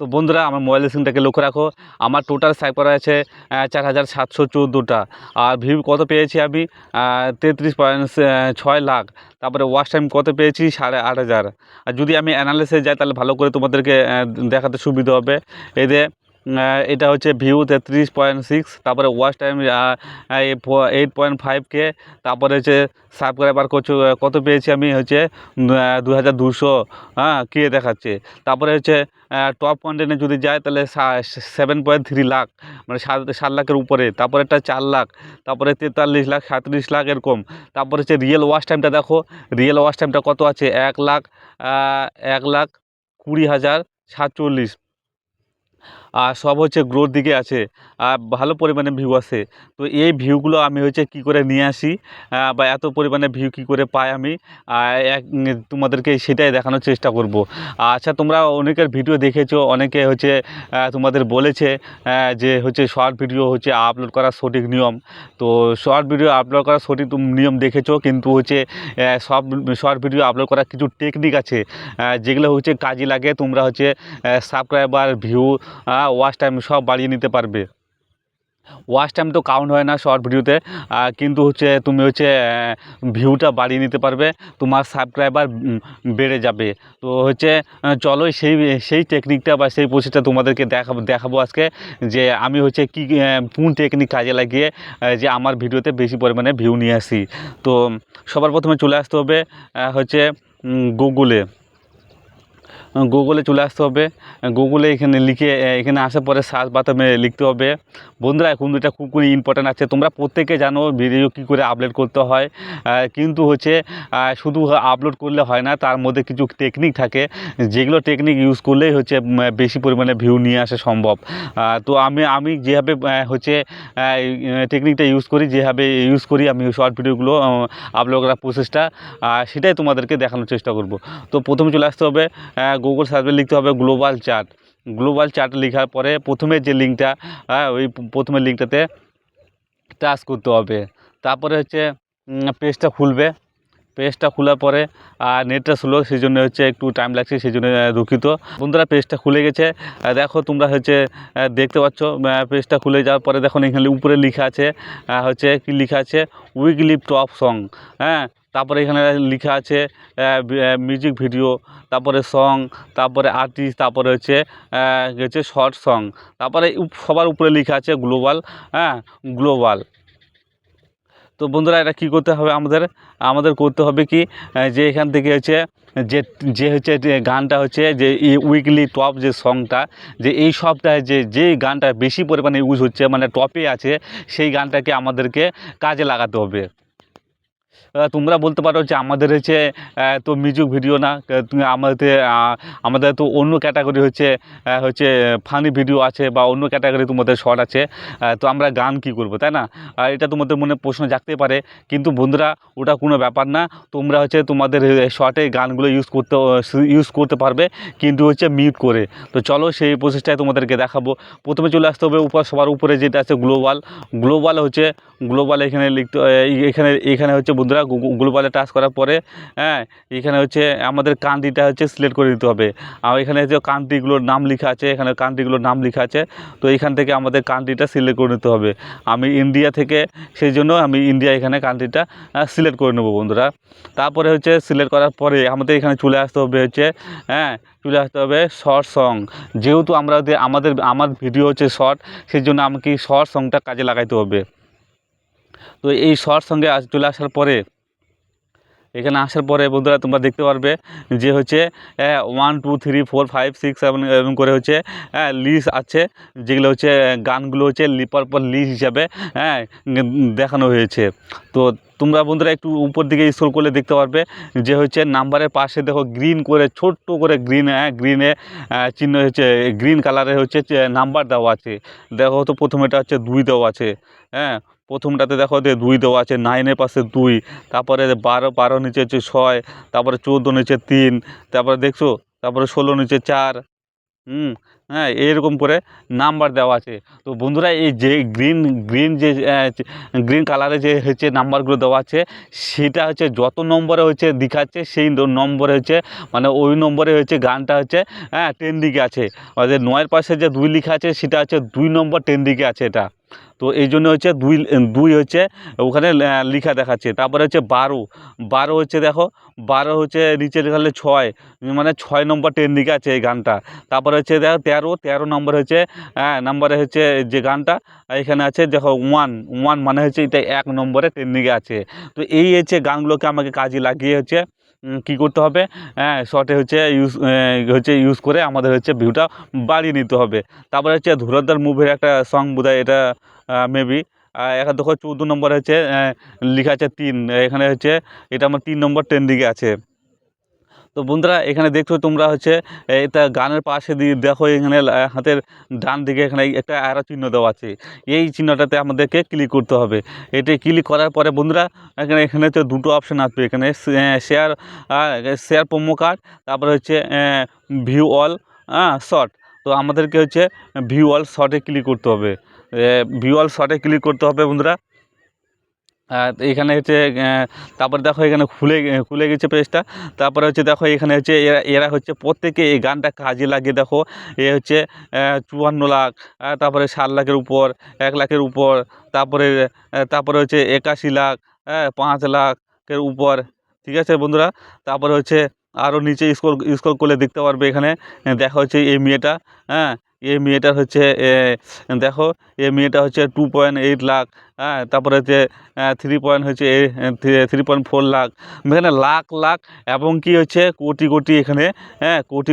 তো বন্ধুরা আমার মোবাইল স্ক্রিনটাকে লক্ষ্য রাখো। আমার টোটাল সাইপ করা আছে 4714টা। আর ভিউ কত পেয়েছি আমি 33.6 লাখ। তারপরে ওয়াচ টাইম কত পেয়েছি 8,500। আর যদি আমি অ্যানালিসিসে যাই তাহলে ভালো করে তোমাদেরকে দেখাতে সুবিধা হবে। এদের এটা হচ্ছে ভিউ 33.6, তারপরে ওয়াচ টাইম 8.5K। তারপরে হচ্ছে সাবস্ক্রাইবার কত পেয়েছি আমি হচ্ছে 2200 কে দেখাচ্ছে। তারপরে হচ্ছে টপ কন্টেন্টে যদি যায় তাহলে 7.3 লাখ, মানে 7 লাখের উপরে। তারপরে একটা 4 লাখ, তারপরে 43 লাখ, 37 লাখ এরকম। তারপরে হচ্ছে রিয়েল ওয়াচ টাইমটা দেখো, রিয়েল ওয়াচ টাইমটা কত আছে 1,20,47। আর সব হচ্ছে গ্রোথ দিকে আছে, আর ভালো পরিমাণে ভিউ আসে। তো এই ভিউগুলো আমি হচ্ছে কী করে নিয়ে আসি, বা এত পরিমাণে ভিউ কী করে পাই আমি, তোমাদেরকে সেটাই দেখানোর চেষ্টা করব। আচ্ছা, তোমরা অনেকের ভিডিও দেখেছো, অনেকে হচ্ছে তোমাদের বলেছে যে হচ্ছে শর্ট ভিডিও হচ্ছে আপলোড করার সঠিক নিয়ম। তো শর্ট ভিডিও আপলোড করার সঠিক নিয়ম দেখেছো, কিন্তু হচ্ছে সব শর্ট ভিডিও আপলোড করার কিছু টেকনিক আছে যেগুলো হচ্ছে কাজে লাগে। তোমরা হচ্ছে সাবস্ক্রাইবার, ভিউ, ওয়াচ টাইম সব বাড়িয়ে নিতে পারবে। ওয়াচ টাইম তো কাউন্ট হয় না শর্ট ভিডিওতে, কিন্তু হচ্ছে তুমি হচ্ছে ভিউটা বাড়িয়ে নিতে পারবে, তোমার সাবস্ক্রাইবার বেড়ে যাবে। তো হচ্ছে চলো সেই সেই টেকনিকটা বা সেই প্রসেসটা তোমাদেরকে দেখাবো আজকে, যে আমি হচ্ছে কী কোন টেকনিক কাজে লাগিয়ে যে আমার ভিডিওতে বেশি পরিমাণে ভিউ নিয়ে আসি। তো সবার প্রথমে চলে আসতে হবে হচ্ছে গুগলে চলে আসতে হবে। গুগলে এখানে লিখে এখানে আসার পরে সার্চ বাটনে লিখতে হবে। বন্ধুরা এখন এটা খুব ইম্পর্ট্যান্ট আছে, তোমরা প্রত্যেকে জানো ভিডিও কী করে আপলোড করতে হয়, কিন্তু হচ্ছে শুধু আপলোড করলে হয় না, তার মধ্যে কিছু টেকনিক থাকে, যেগুলো টেকনিক ইউজ করলেই হচ্ছে বেশি পরিমাণে ভিউ নিয়ে আসা সম্ভব। তো আমি যেভাবে হচ্ছে টেকনিকটা ইউজ করি আমি শর্ট ভিডিওগুলো আপলোড করার প্রসেসটা, সেটাই তোমাদেরকে দেখানোর চেষ্টা করব। তো প্রথমে চলে আসতে হবে গুগল সার্চে লিখতে হবে গ্লোবাল চার্ট লেখার পরে প্রথমে যে লিঙ্কটা, ওই প্রথমের লিঙ্কটাতে টাচ করতে হবে। তারপরে হচ্ছে পেজটা খোলার পরে নেটটা স্লো, সেই জন্য হচ্ছে একটু টাইম লাগছে, সেই জন্য দুঃখিত। বন্ধুরা পেজটা খুলে গেছে, দেখো তোমরা হচ্ছে দেখতে পাচ্ছ। পেজটা খুলে যাওয়ার পরে দেখো এখানে উপরে লেখা আছে হচ্ছে কি লেখা আছে, উইকলি টপ সং। তারপরে এখানে লেখা আছে মিউজিক ভিডিও, তারপরে সং, তারপরে আর্টিস্ট, তারপরে হচ্ছে শর্ট সং। তারপরে সবার উপরে লেখা আছে গ্লোবাল। তো বন্ধুরা এটা কী করতে হবে, আমাদের করতে হবে কি, যে এখান থেকে হচ্ছে যে যে হচ্ছে গানটা হচ্ছে যে উইকলি টপ যে সংটা, যে এই সপ্তাহে যে গানটা বেশি পরিমাণে ইউজ হচ্ছে, মানে টপে আছে, সেই গানটাকে আমাদেরকে কাজে লাগাতে হবে। তোমরা বলতে পারো যে আমাদের হচ্ছে তো মিউজিক ভিডিও না, তুমি আমাদের তো অন্য ক্যাটাগরি হচ্ছে ফানি ভিডিও আছে, বা অন্য ক্যাটাগরি তোমাদের শর্ট আছে, তো আমরা গান কি করব, তাই না? এটা তোমাদের মনে প্রশ্ন জাগতে পারে, কিন্তু বন্ধুরা ওটা কোনো ব্যাপার না। তোমরা হচ্ছে তোমাদের শর্টে গানগুলো ইউজ করতে পারবে, কিন্তু হচ্ছে মিউট করে। তো চলো সেই প্রসেসটাই তোমাদেরকে দেখাবো। প্রথমে চলে আসতে হবে সবার উপরে যেটা আছে গ্লোবাল এখানে এখানে হচ্ছে বন্ধুরা গ্লোবালে টাচ করার পরে এখানে হচ্ছে আমাদের কান্ট্রিটা হচ্ছে সিলেক্ট করে দিতে হবে। আর এখানে যে কান্ট্রিগুলোর নাম লেখা আছে, তো এখান থেকে আমাদের কান্ট্রিটা সিলেক্ট করে নিতে হবে। আমি ইন্ডিয়া থেকে, সেই জন্য আমি ইন্ডিয়া এখানে কান্ট্রিটা সিলেক্ট করে নেবো বন্ধুরা। তারপরে হচ্ছে সিলেক্ট করার পরে আমাদের এখানে চলে আসতে হবে শর্ট সং। যেহেতু আমার ভিডিও হচ্ছে শর্ট, সেই জন্য আমাকে শর্ট সংটা কাজে লাগাইতে হবে। তো এই শর্ট সঙ্গে চলে আসার পরে, এখানে আসার পরে বন্ধুরা তোমরা দেখতে পারবে যে হচ্ছে 1 2 3 4 5 6 7 এরকম করে হচ্ছে লিস্ট আছে, যেগুলো হচ্ছে গানগুলো হচ্ছে পর লিস্ট হিসাবে দেখানো হয়েছে। তো তোমরা বন্ধুরা একটু উপর দিকে স্ক্রল করলে দেখতে পারবে যে হচ্ছে নাম্বারের পাশে দেখো গ্রিন করে, ছোট্ট করে গ্রিনে চিহ্ন হচ্ছে, গ্রিন কালারে হচ্ছে নাম্বার দেওয়া আছে। দেখো তো প্রথমেটা হচ্ছে 2 দেওয়া আছে, প্রথমটাতে দেখো 2 দেওয়া আছে, 9-এর পাশে 2, তারপরে 12 নিচে হচ্ছে 6, তারপরে 14 নিচে 3, তারপরে দেখছো, তারপরে 16 নিচে 4, হ্যাঁ, এরকম করে নাম্বার দেওয়া আছে। তো বন্ধুরা এই যে গ্রিন যে গ্রিন কালারে যে হচ্ছে নাম্বারগুলো দেওয়া আছে, সেটা হচ্ছে যত নম্বরে হচ্ছে দেখাচ্ছে সেই নম্বরে হচ্ছে মানে ওই নম্বরে হচ্ছে গানটা হচ্ছে ট্রেন্ডিংয়ে আছে। অর্থাৎ 9-এর পাশে যে 2 লেখা আছে সেটা হচ্ছে 2 নম্বর ট্রেন্ডিংয়ে আছে এটা। তো এই জন্য হচ্ছে 2 হচ্ছে ওখানে লেখা দেখাচ্ছে। তারপরে হচ্ছে 12 হচ্ছে দেখো 12 হচ্ছে নিচে লেখা হলে 6 মানে 6 নম্বর ট্রেন্ডিংয়ে আছে এই গানটা। তারপরে হচ্ছে দেখো 13 নম্বর হচ্ছে নাম্বারে হচ্ছে যে গানটা এখানে আছে দেখো 1 মানে হচ্ছে এটা 1 নম্বরে ট্রেন্ডিংয়ে আছে। তো এই হচ্ছে গানগুলোকে আমাকে কাজে লাগিয়ে হচ্ছে কী করতে হবে, শর্টে হচ্ছে ইউজ করে আমাদের হচ্ছে ভিউটা বাড়িয়ে নিতে হবে। তারপরে হচ্ছে ধুরন্ধর মুভির একটা সং বোধহয় এটা মেবি এখানে দেখো 14 নম্বরে হচ্ছে লেখা আছে 3, এখানে হচ্ছে এটা আমার 3 নম্বর ট্রেন্ডিংয়ে আছে। তো বন্ধুরা এখানে দেখছো তোমরা হচ্ছে এটা গানের পাশে দিয়ে দেখো এখানে হাতের ডান দিকে এখানে একটা অ্যারো চিহ্ন দেওয়া আছে। এই চিহ্নটাতে আমাদেরকে ক্লিক করতে হবে। এটি ক্লিক করার পরে বন্ধুরা এখানে হচ্ছে দুটো অপশান আসবে। এখানে শেয়ার প্রোমো কার্ড, তারপরে হচ্ছে ভিউ অল শর্ট। তো আমাদেরকে হচ্ছে ভিউ অল শর্টে ক্লিক করতে হবে। ভিউ অল শর্টে ক্লিক করতে হবে বন্ধুরা। এখানে হচ্ছে তারপরে দেখো এখানে খুলে গেছে পেজটা। তারপরে হচ্ছে দেখো এখানে হচ্ছে এরা হচ্ছে প্রত্যেকে এই গানটা কাজে লাগিয়ে দেখো এ হচ্ছে 54 লাখ, তারপরে 7 লাখের উপর, 1 লাখের উপর, তারপরে হচ্ছে 81 লাখ, 5 লাখের উপর। ঠিক আছে বন্ধুরা। তারপরে হচ্ছে আরও নিচে স্ক্রল করলে দেখতে পারবে এখানে দেখা হচ্ছে এই মেয়েটা, এই মেয়েটার হচ্ছে দেখো এই মেয়েটা হচ্ছে 2.8 লাখ, তারপরে হচ্ছে 3.4 লাখ, এখানে লাখ লাখ এবং কি হচ্ছে কোটি এখানে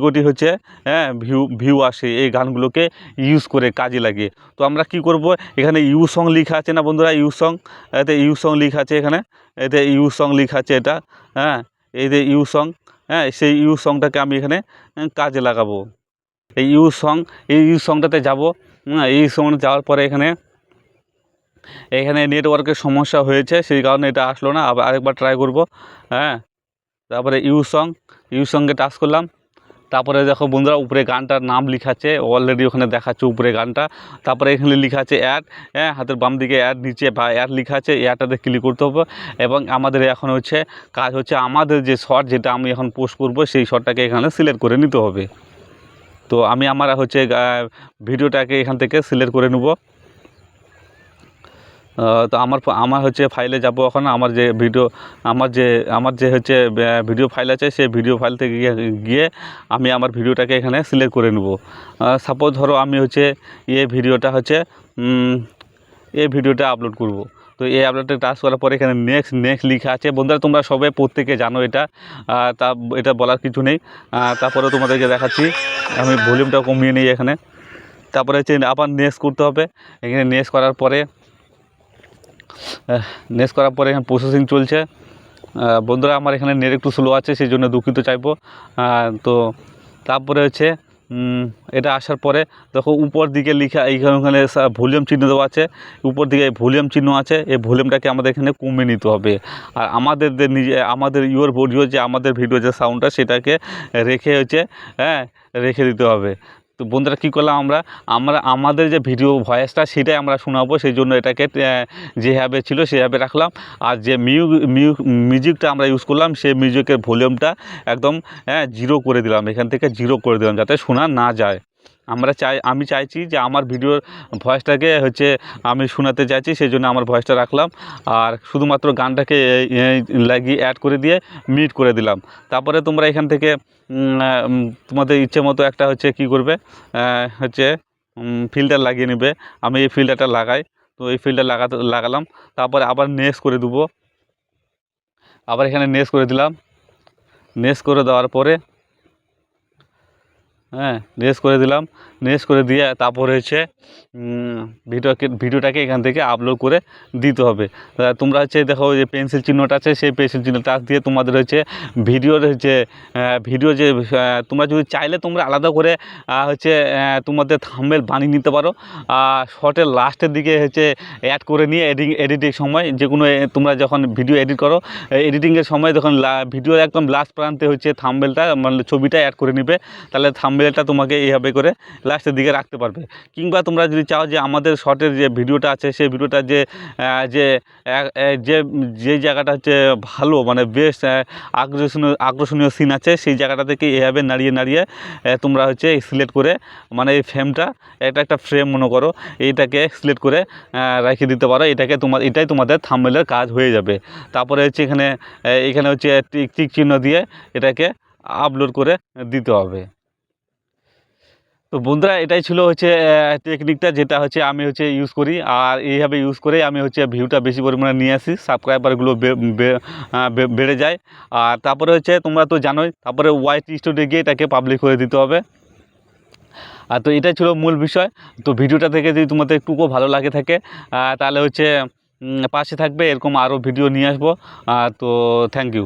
কোটি হচ্ছে ভিউ আসে এই গানগুলোকে ইউজ করে কাজে লাগে। তো আমরা কি করব, এখানে ইউ সং লেখা আছে না বন্ধুরা, ইউ সং, এতে ইউ সং লেখা আছে, এখানে এতে ইউ সং লেখা আছে এটা, এই যে ইউ সং, সেই ইউ সংটাকে আমি এখানে কাজে লাগাবো। এই ইউ সংটাতে যাব। এই সংটাতে যাওয়ার পরে এখানে নেটওয়ার্কের সমস্যা হয়েছে, সেই কারণে এটা আসলো না। আবার আরেকবার ট্রাই করব। তারপরে ইউ সঙ্গে টাচ করলাম। তারপরে দেখো বন্ধুরা উপরে গানটার নাম লেখাচ্ছে, অলরেডি ওখানে দেখাচ্ছে উপরে গানটা। তারপরে এখানে লেখা আছে অ্যাড, হাতের বাম দিকে অ্যাড, নিচে বা অ্যাড লেখা আছে, অ্যাডটাতে ক্লিক করতে হবে। এবং আমাদের এখন হচ্ছে কাজ হচ্ছে আমাদের যে শর্ট যেটা আমি এখন পোস্ট করব সেই শর্টটাকে এখানে সিলেক্ট করে নিতে হবে। তো আমি আমার হচ্ছে ভিডিওটাকে এখান থেকে সিলেক্ট করে নেব। তো আমার হচ্ছে ফাইলে যাব এখন। আমার যে হচ্ছে ভিডিও ফাইল আছে, সেই ভিডিও ফাইল থেকে গিয়ে আমি আমার ভিডিওটাকে এখানে সিলেক্ট করে নেব। সাপোজ ধরো আমি হচ্ছে এই ভিডিওটা আপলোড করব। তো এই আপলোডটা টাচ করার পরে এখানে নেক্সট লেখা আছে। বন্ধুরা তোমরা সবাই প্রত্যেকে জানো এটা, এটা বলার কিছু নেই। তারপরে তোমাদেরকে দেখাচ্ছি, আমি ভলিউমটা কমিয়ে নিই এখানে। তারপরে হচ্ছে আবার নেক্সট করতে হবে। এখানে নেক্সট করার পরে এখানে প্রসেসিং চলছে। বন্ধুরা আমার এখানে নেট একটু স্লো আছে, সেই জন্য দুঃখিত চাইবো। তো তারপরে হচ্ছে এটা আসার পরে দেখো উপর দিকে লেখা এইখানে ভলিউম চিহ্ন দেওয়া আছে, উপর দিকে ভলিউম চিহ্ন আছে। এই ভলিউমটাকে আমাদের এখানে কমিয়ে নিতে হবে। আর আমাদের আমাদের ভিডিও যে সাউন্ডটা সেটাকে রেখে দিতে হবে। তো বন্ধুরা কী করলাম, আমরা আমাদের যে ভিডিও ভয়েসটা সেটাই আমরা শোনাবো, সেই জন্য এটাকে যেভাবে ছিল সেভাবে রাখলাম। আর যে মিউজিকটা আমরা ইউজ করলাম সেই মিউজিকের ভলিউমটা একদম 0 করে দিলাম, এখান থেকে 0 করে দিলাম যাতে শোনা না যায়। আমি চাইছি যে আমার ভিডিওর ভয়েসটাকে হচ্ছে আমি শোনাতে চাইছি, সেই জন্য আমার ভয়েসটা রাখলাম। আর শুধুমাত্র গানটাকে লাগিয়ে অ্যাড করে দিয়ে মিউট করে দিলাম। তারপরে তোমরা এখান থেকে তোমাদের ইচ্ছে মতো একটা হচ্ছে কী করবে, হচ্ছে ফিল্টার লাগিয়ে নেবে। আমি এই ফিল্টারটা লাগাই, তো এই ফিল্টার লাগালাম। তারপরে আবার নেক্সট করে দেবো। আবার এখানে নেক্সট করে দিলাম। নেক্সট করে দেওয়ার পরে নেক্সট করে দিয়ে তারপরে হচ্ছে ভিডিওটাকে এখান থেকে আপলোড করে দিতে হবে। তোমরা হচ্ছে দেখো যে পেন্সিল চিহ্নটা আছে, সেই পেন্সিল চিহ্ন টাচ দিয়ে তোমাদের হচ্ছে ভিডিও যে তোমরা যদি চাইলে তোমরা আলাদা করে হচ্ছে তোমাদের থাম্বনেল বানিয়ে নিতে পারো। শর্টের লাস্টের দিকে হচ্ছে অ্যাড করে নিয়ে এডিটিং সময় যে কোনো তোমরা যখন ভিডিও এডিট করো, এডিটিংয়ের সময় যখন ভিডিওর একদম লাস্ট প্রান্তে হচ্ছে থাম্বনেলটা মানে ছবিটা অ্যাড করে নিবে, তাহলে থাম্বনেল থাম্বনেলটা তোমাকে এইভাবে করে লাস্টের দিকে রাখতে পারবে। কিংবা তোমরা যদি চাও যে আমাদের শর্টের যে ভিডিওটা আছে সেই ভিডিওটা যে যে যে যেই জায়গাটা হচ্ছে ভালো মানে বেশ আকর্ষণীয় সিন আছে সেই জায়গাটা থেকে এভাবে নাড়িয়ে নাড়িয়ে তোমরা হচ্ছে সিলেক্ট করে মানে এই ফ্রেমটা একটা ফ্রেম মনে করো, এইটাকে সিলেক্ট করে রেখে দিতে পারো। এটাই তোমাদের থাম্বনেলের কাজ হয়ে যাবে। তারপরে হচ্ছে এখানে হচ্ছে টিক চিহ্ন দিয়ে এটাকে আপলোড করে দিতে হবে। তো বন্ধুরা এটাই ছিল হচ্ছে টেকনিকটা, যেটা হচ্ছে আমি হচ্ছে ইউজ করি, আর এইভাবে ইউজ করে আমি হচ্ছে ভিউটা বেশি পরিমাণে নিয়ে আসি, সাবস্ক্রাইবারগুলো বেড়ে যায়। আর তারপরে হচ্ছে তোমরা তো জানোই, তারপরে ওয়াইটি স্টুডিও গিয়ে এটাকে পাবলিক করে দিতে হবে। আর তো এটাই ছিল মূল বিষয়। তো ভিডিওটা থেকে যদি তোমাদের একটুকুও ভালো লাগে থাকে তাহলে হচ্ছে পাশে থাকবে, এরকম আরও ভিডিও নিয়ে আসবো। তো থ্যাংক ইউ।